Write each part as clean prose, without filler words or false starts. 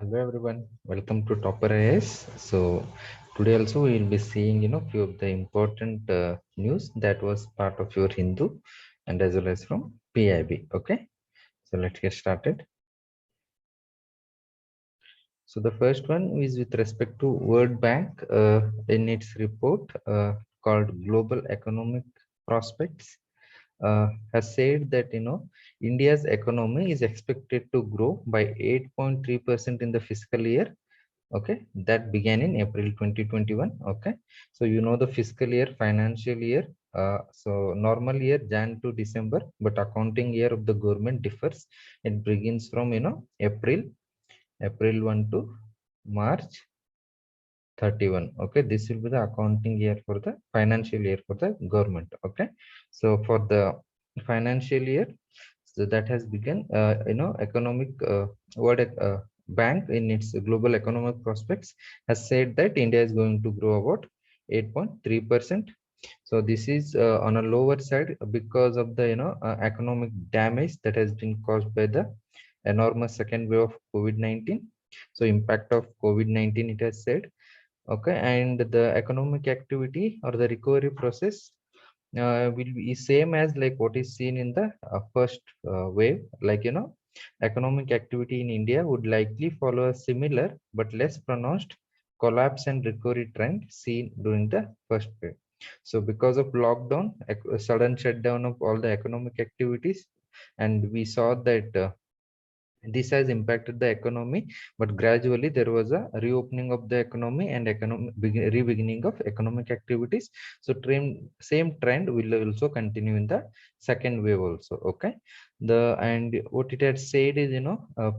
Hello everyone, welcome to Topper IAS. So today also we will be seeing few of the important news that was part of your Hindu and as well as from PIB. Okay, so let's get started. So the first one is with respect to World Bank in its report called Global Economic Prospects has said that India's economy is expected to grow by 8.3% in the fiscal year. Okay, that began in April 2021. Okay, so the fiscal year, financial year, so normal year Jan to December, but accounting year of the government differs. It begins from April 1 to March 31. Okay, this will be the accounting year for the financial year for the government. Okay, so for the financial year, so that has begun economic world bank in its global economic prospects has said that India is going to grow about 8.3%. So this is on a lower side because of the economic damage that has been caused by the enormous second wave of COVID-19. So impact of COVID-19, it has said. Okay, and the economic activity or the recovery process will be same as like what is seen in the first wave. Like economic activity in India would likely follow a similar but less pronounced collapse and recovery trend seen during the first wave. So because of lockdown, a sudden shutdown of all the economic activities, and we saw that this has impacted the economy, but gradually there was a reopening of the economy and re-beginning of economic activities. So same trend will also continue in the second wave also. Okay, and what it had said is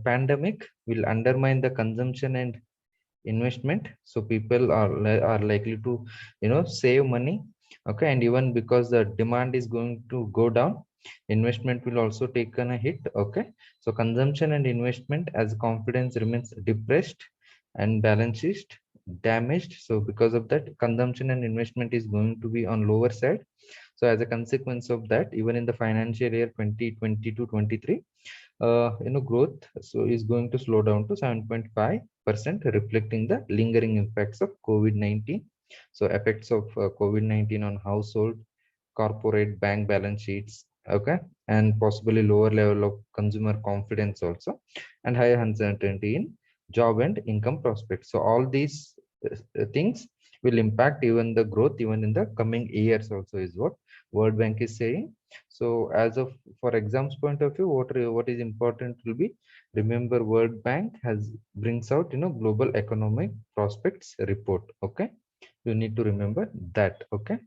pandemic will undermine the consumption and investment, so people are likely to save money. Okay, and even because the demand is going to go down, investment will also take on a hit. Okay, so consumption and investment as confidence remains depressed and balance sheet damaged. So because of that, consumption and investment is going to be on lower side. So as a consequence of that, even in the financial year 2020 to 23, growth so is going to slow down to 7.5%, reflecting the lingering impacts of COVID-19. So effects of COVID-19 on household, corporate, bank balance sheets. Okay, and possibly lower level of consumer confidence also, and higher uncertainty in job and income prospects. So all these things will impact even the growth even in the coming years also, is what World Bank is saying. So as of for exams point of view, what is important will be, remember World Bank has brings out global economic prospects report. Okay, you need to remember that. Okay,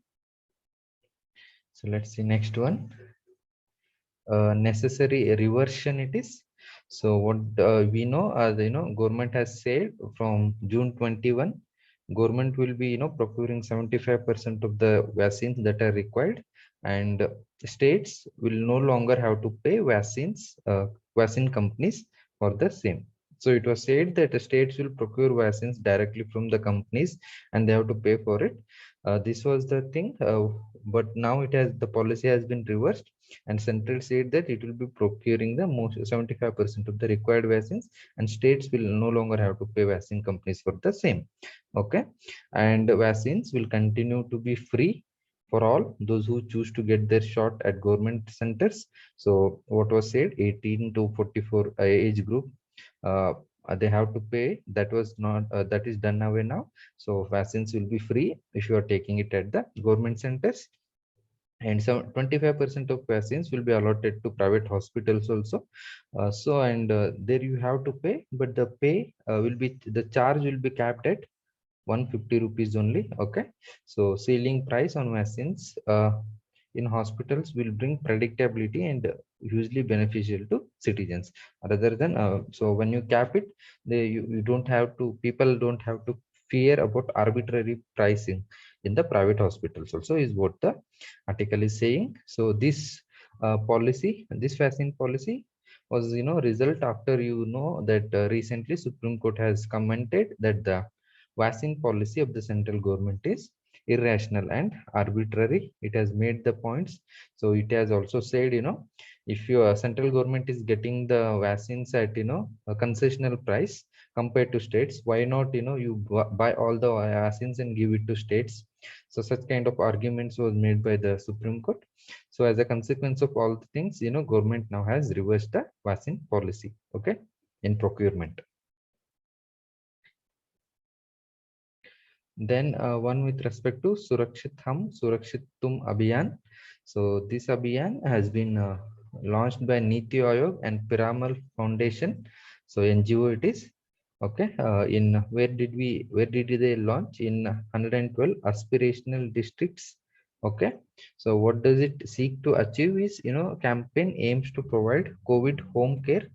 so let's see next one. Necessary reversion it is. So what we know, government has said from June 21, government will be procuring 75% of the vaccines that are required, and states will no longer have to pay vaccine companies for the same. So it was said that the states will procure vaccines directly from the companies and they have to pay for it. This was the thing, but now it has, the policy has been reversed, and central said that it will be procuring the most 75% of the required vaccines, and states will no longer have to pay vaccine companies for the same. Okay, and vaccines will continue to be free for all those who choose to get their shot at government centers. So what was said, 18 to 44 age group, they have to pay. That was not that is done away now. So vaccines will be free if you are taking it at the government centers, and so 25% of vaccines will be allotted to private hospitals also. So and there you have to pay, but the pay will be, the charge will be capped at 150 rupees only. Okay, so ceiling price on vaccines in hospitals will bring predictability and hugely beneficial to citizens, rather than so when you cap it, you don't have to, people don't have to fear about arbitrary pricing in the private hospitals also, is what the article is saying. So this policy, this vaccine policy was result after that recently Supreme Court has commented that the vaccine policy of the central government is irrational and arbitrary. It has made the points. So it has also said If your central government is getting the vaccines at a concessional price compared to states, why not you buy all the vaccines and give it to states? So such kind of arguments was made by the Supreme Court. So as a consequence of all the things, government now has reversed the vaccine policy, okay, in procurement. Then one with respect to Surakshit Hum, Surakshit Tum Abhiyan. So this Abhiyan has been launched by Niti Aayog and Piramal Foundation. So NGO it is. Okay. In where did they launch? In 112 aspirational districts. Okay. So what does it seek to achieve is, campaign aims to provide COVID home care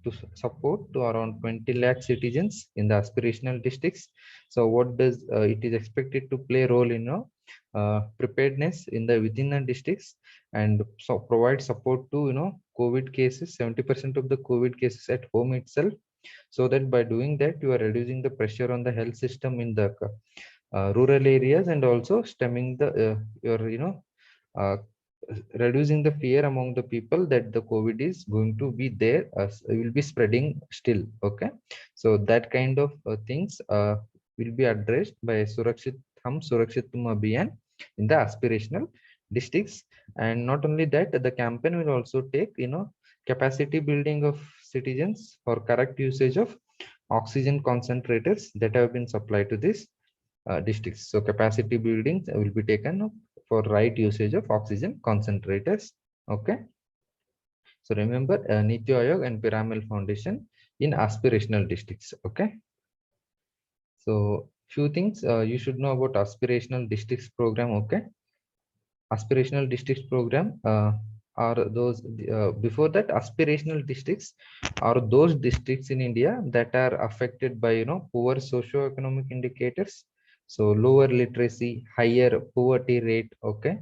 to support to around 20 lakh citizens in the aspirational districts. So what does it is expected to play a role in preparedness in the within the districts, and so provide support to COVID cases, 70% of the COVID cases at home itself, so that by doing that you are reducing the pressure on the health system in the rural areas, and also stemming the your uh, reducing the fear among the people that the COVID is going to be there, will be spreading still. Okay, so that kind of things will be addressed by Surakshit Hum Surakshit Tum Abhiyan in the aspirational districts. And not only that, the campaign will also take capacity building of citizens for correct usage of oxygen concentrators that have been supplied to this districts. So capacity buildings will be taken for right usage of oxygen concentrators. Okay. So remember Niti Aayog and Piramal Foundation in aspirational districts. Okay. So few things you should know about aspirational districts program. Okay. Aspirational districts program are those before that, aspirational districts are those districts in India that are affected by poor socio-economic indicators. So lower literacy, higher poverty rate, okay,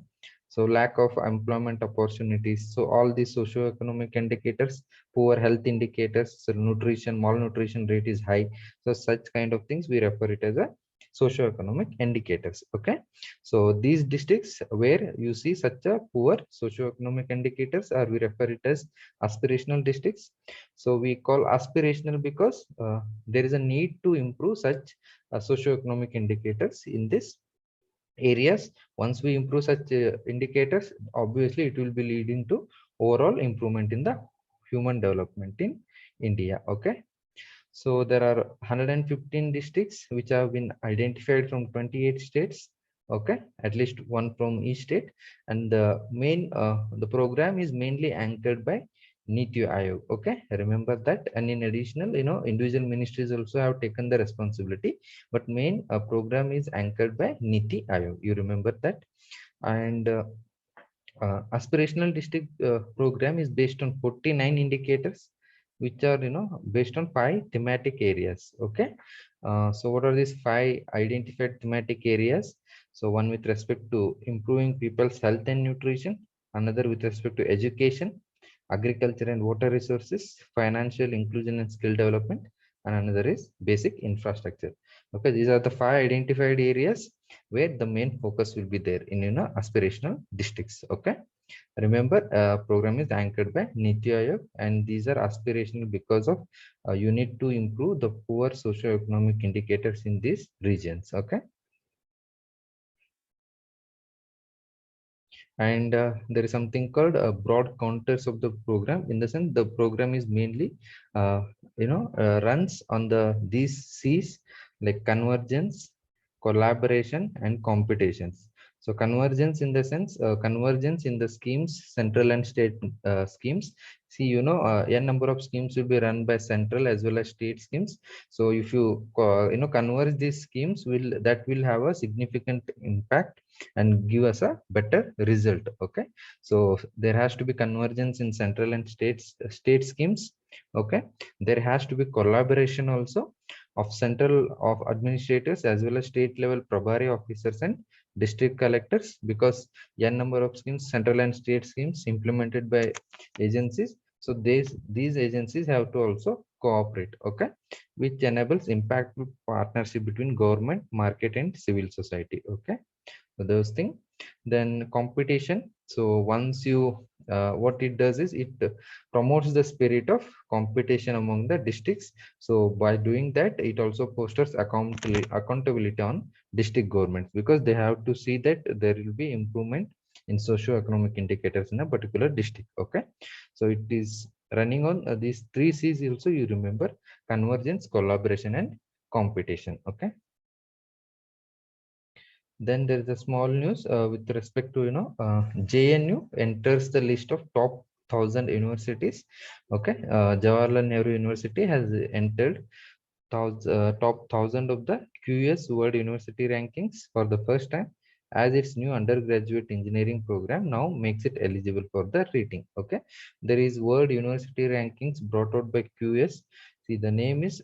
so lack of employment opportunities. So all these socio-economic indicators, poor health indicators, so nutrition, malnutrition rate is high. So such kind of things we refer it as a socio-economic indicators. Okay, so these districts where you see such a poor socio-economic indicators, or we refer it as aspirational districts. So we call aspirational because there is a need to improve such socio-economic indicators in this areas. Once we improve such indicators, obviously it will be leading to overall improvement in the human development in India. Okay, so there are 115 districts which have been identified from 28 states. Okay, at least one from each state, and the program is mainly anchored by Niti Aayog. Okay, remember that. And in additional, individual ministries also have taken the responsibility, but main program is anchored by Niti Aayog. You remember that. And aspirational district program is based on 49 indicators, which are based on 5 thematic areas. Okay, so what are these 5 identified thematic areas? So one with respect to improving people's health and nutrition, another with respect to education, agriculture and water resources, financial inclusion and skill development, and another is basic infrastructure. Okay, these are the 5 identified areas where the main focus will be there in aspirational districts. Okay, remember program is anchored by Niti Aayog, and these are aspirational because of you need to improve the poor socio-economic indicators in these regions. Okay, and there is something called broad contours of the program. In the sense, the program is mainly runs on these C's, like convergence, collaboration, and competitions. So convergence in the sense, convergence in the schemes, central and state schemes. See, n number of schemes will be run by central as well as state schemes. So if you converge these schemes, will have a significant impact and give us a better result. Okay, so there has to be convergence in central and state schemes. Okay, there has to be collaboration also of central of administrators as well as state level Prabhari officers and district collectors, because n number of schemes, central and state schemes implemented by agencies. So these agencies have to also cooperate. Okay, which enables impactful partnership between government, market, and civil society. Okay, so those things. Then competition. So once you what it does is it promotes the spirit of competition among the districts. So by doing that, it also fosters accountability on district governments, because they have to see that there will be improvement in socio-economic indicators in a particular district. Okay, so it is running on these three C's also, you remember: convergence, collaboration, and competition. Okay, then there is a small news with respect to JNU enters the list of top 1,000 universities. Okay, Jawaharlal Nehru University has entered top 1,000 of the QS World University rankings for the first time, as its new undergraduate engineering program now makes it eligible for the rating. Okay, there is World University rankings brought out by QS. See, the name is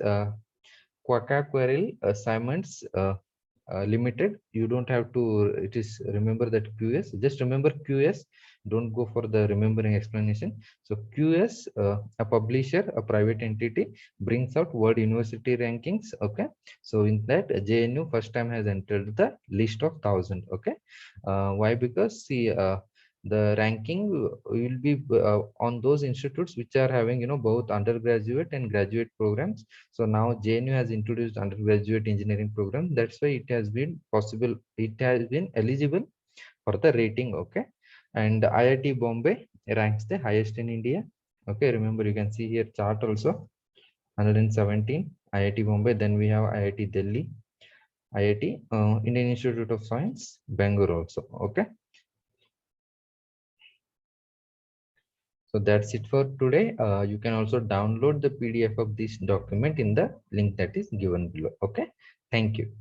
Quacquarel Simons Limited. You don't have to, it is, remember that QS, just remember QS, don't go for the remembering explanation. So QS, a publisher, a private entity, brings out world university rankings. Okay, so in that, JNU first time has entered the list of 1,000. Okay, why? Because see, the ranking will be on those institutes which are having both undergraduate and graduate programs. So now JNU has introduced undergraduate engineering program. That's why it has been possible. It has been eligible for the rating. Okay, and IIT Bombay ranks the highest in India. Okay, remember, you can see here chart also: 117 IIT Bombay. Then we have IIT Delhi, IIT Indian Institute of Science, Bangalore also. Okay, so that's it for today. You can also download the PDF of this document in the link that is given below. Okay, thank you.